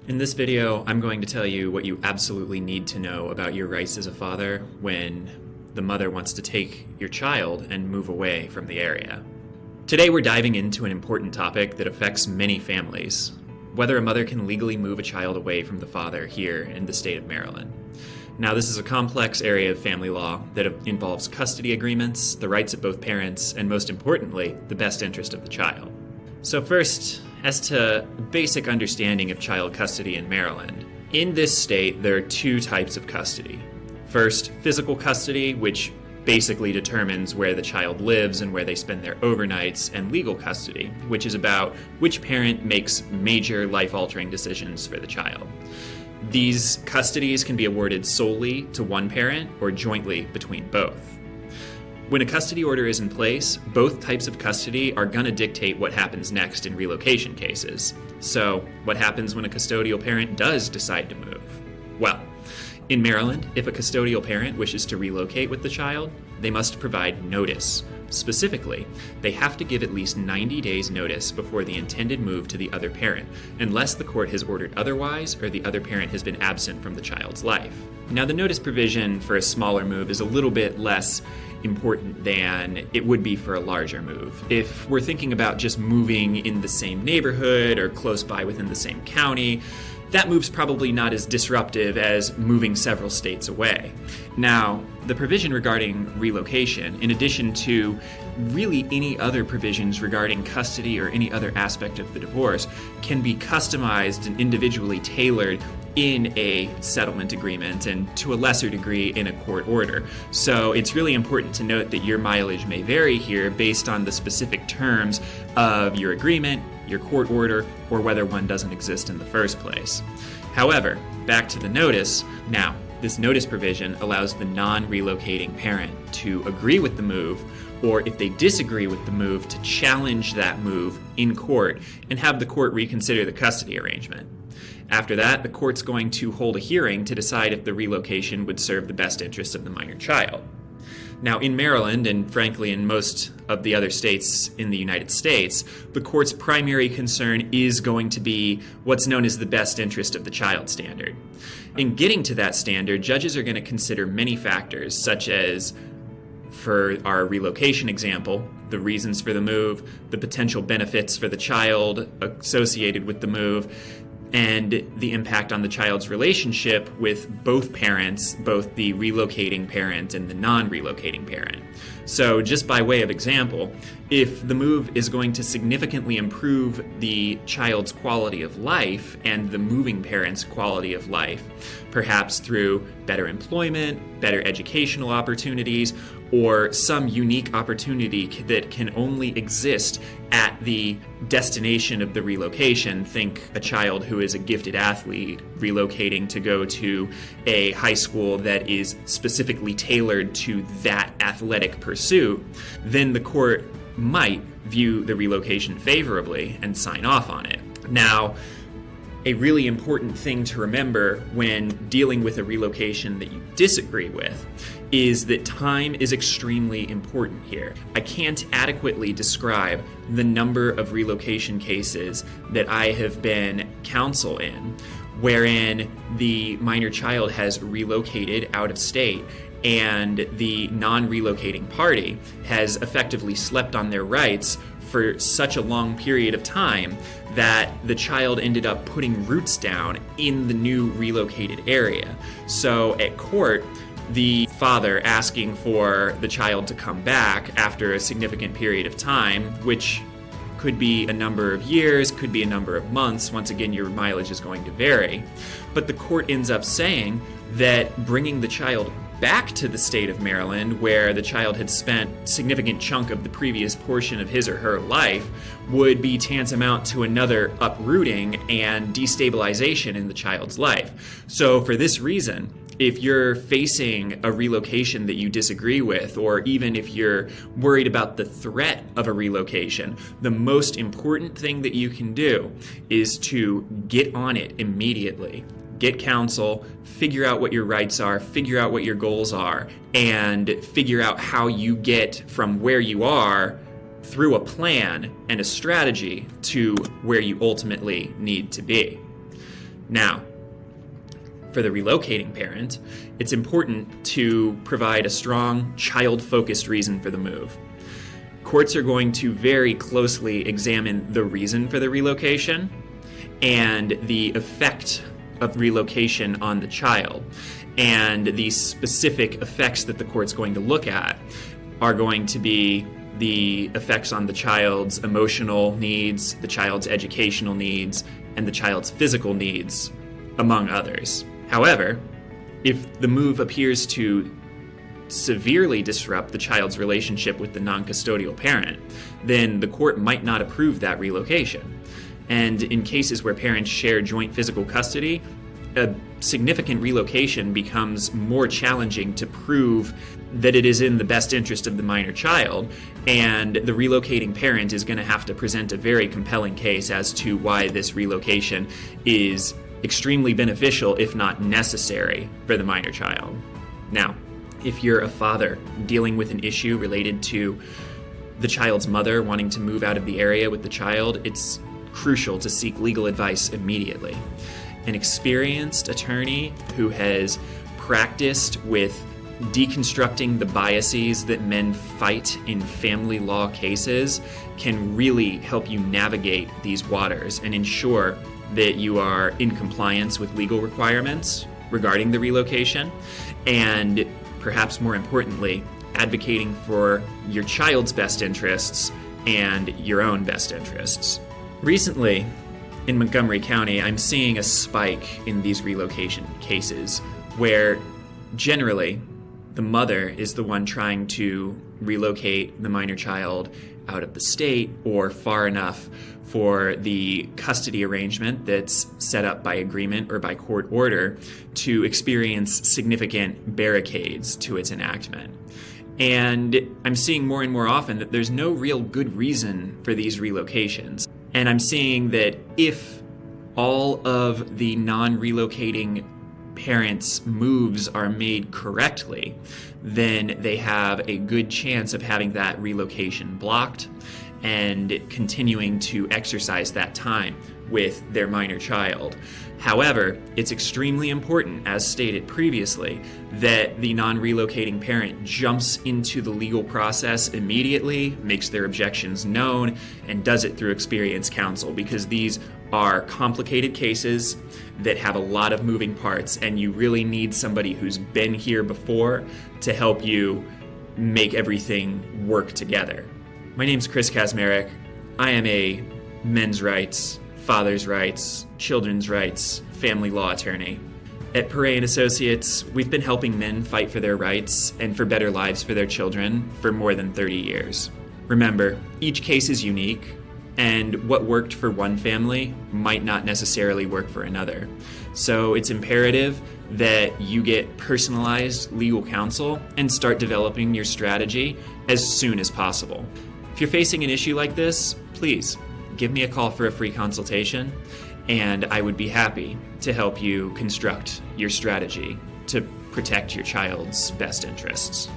In this video, I'm going to tell you what you absolutely need to know about your rights as a father when the mother wants to take your child and move away from the area. Today we're diving into an important topic that affects many families: whether a mother can legally move a child away from the father here in the state of Maryland. Now, this is a complex area of family law that involves custody agreements, the rights of both parents, and most importantly, the best interest of the child. So first, as to basic understanding of child custody in Maryland. In this state, there are two types of custody. First, physical custody, which basically determines where the child lives and where they spend their overnights, and legal custody, which is about which parent makes major life-altering decisions for the child. These custodies can be awarded solely to one parent or jointly between both. When a custody order is in place, both types of custody are going to dictate what happens next in relocation cases. So, what happens when a custodial parent does decide to move? Well, in Maryland, if a custodial parent wishes to relocate with the child, they must provide notice. Specifically, they have to give at least 90 days notice before the intended move to the other parent, unless the court has ordered otherwise or the other parent has been absent from the child's life. Now, the notice provision for a smaller move is a little bit less important than it would be for a larger move. If we're thinking about just moving in the same neighborhood or close by within the same county, that move's probably not as disruptive as moving several states away. Now, the provision regarding relocation, in addition to really any other provisions regarding custody or any other aspect of the divorce, can be customized and individually tailored in a settlement agreement and to a lesser degree in a court order. So it's really important to note that your mileage may vary here based on the specific terms of your agreement, your court order, or whether one doesn't exist in the first place. However, back to the notice. Now, this notice provision allows the non-relocating parent to agree with the move, or if they disagree with the move, to challenge that move in court and have the court reconsider the custody arrangement. After that, the court's going to hold a hearing to decide if the relocation would serve the best interests of the minor child. Now, in Maryland, and frankly in most of the other states in the United States, the court's primary concern is going to be what's known as the best interest of the child standard. In getting to that standard, judges are going to consider many factors, such as, for our relocation example, the reasons for the move, the potential benefits for the child associated with the move, and the impact on the child's relationship with both parents, both the relocating parent and the non-relocating parent. So just by way of example, if the move is going to significantly improve the child's quality of life and the moving parent's quality of life, perhaps through better employment, better educational opportunities, or some unique opportunity that can only exist at the destination of the relocation. Think a child who is a gifted athlete relocating to go to a high school that is specifically tailored to that athletic pursuit, then the court might view the relocation favorably and sign off on it. Now, a really important thing to remember when dealing with a relocation that you disagree with is that time is extremely important here. I can't adequately describe the number of relocation cases that I have been counsel in, wherein the minor child has relocated out of state and the non-relocating party has effectively slept on their rights for such a long period of time that the child ended up putting roots down in the new relocated area. So at court, the father asking for the child to come back after a significant period of time, which could be a number of years, could be a number of months. Once again, your mileage is going to vary. But the court ends up saying that bringing the child back to the state of Maryland, where the child had spent a significant chunk of the previous portion of his or her life, would be tantamount to another uprooting and destabilization in the child's life. So for this reason, if you're facing a relocation that you disagree with, or even if you're worried about the threat of a relocation, the most important thing that you can do is to get on it immediately. Get counsel, figure out what your rights are, figure out what your goals are, and figure out how you get from where you are through a plan and a strategy to where you ultimately need to be. Now, for the relocating parent, it's important to provide a strong, child-focused reason for the move. Courts are going to very closely examine the reason for the relocation and the effect of relocation on the child. And the specific effects that the court's going to look at are going to be the effects on the child's emotional needs, the child's educational needs, and the child's physical needs, among others. However, if the move appears to severely disrupt the child's relationship with the non-custodial parent, then the court might not approve that relocation. And in cases where parents share joint physical custody, a significant relocation becomes more challenging to prove that it is in the best interest of the minor child, and the relocating parent is going to have to present a very compelling case as to why this relocation is extremely beneficial, if not necessary, for the minor child. Now, if you're a father dealing with an issue related to the child's mother wanting to move out of the area with the child, it's crucial to seek legal advice immediately. An experienced attorney who has practiced with deconstructing the biases that men fight in family law cases can really help you navigate these waters and ensure that you are in compliance with legal requirements regarding the relocation, and perhaps more importantly, advocating for your child's best interests and your own best interests. Recently, in Montgomery County, I'm seeing a spike in these relocation cases where generally the mother is the one trying to relocate the minor child out of the state or far enough for the custody arrangement that's set up by agreement or by court order to experience significant barricades to its enactment. And I'm seeing more and more often that there's no real good reason for these relocations. And I'm seeing that if all of the non-relocating parents' moves are made correctly, then they have a good chance of having that relocation blocked and continuing to exercise that time with their minor child. However, it's extremely important, as stated previously, that the non-relocating parent jumps into the legal process immediately, makes their objections known, and does it through experienced counsel, because these are complicated cases that have a lot of moving parts, and you really need somebody who's been here before to help you make everything work together. My name's Chris Kazmarek. I am a men's rights, father's rights, children's rights, family law attorney. At Paré Associates, we've been helping men fight for their rights and for better lives for their children for more than 30 years. Remember, each case is unique, and what worked for one family might not necessarily work for another. So it's imperative that you get personalized legal counsel and start developing your strategy as soon as possible. If you're facing an issue like this, please give me a call for a free consultation, and I would be happy to help you construct your strategy to protect your child's best interests.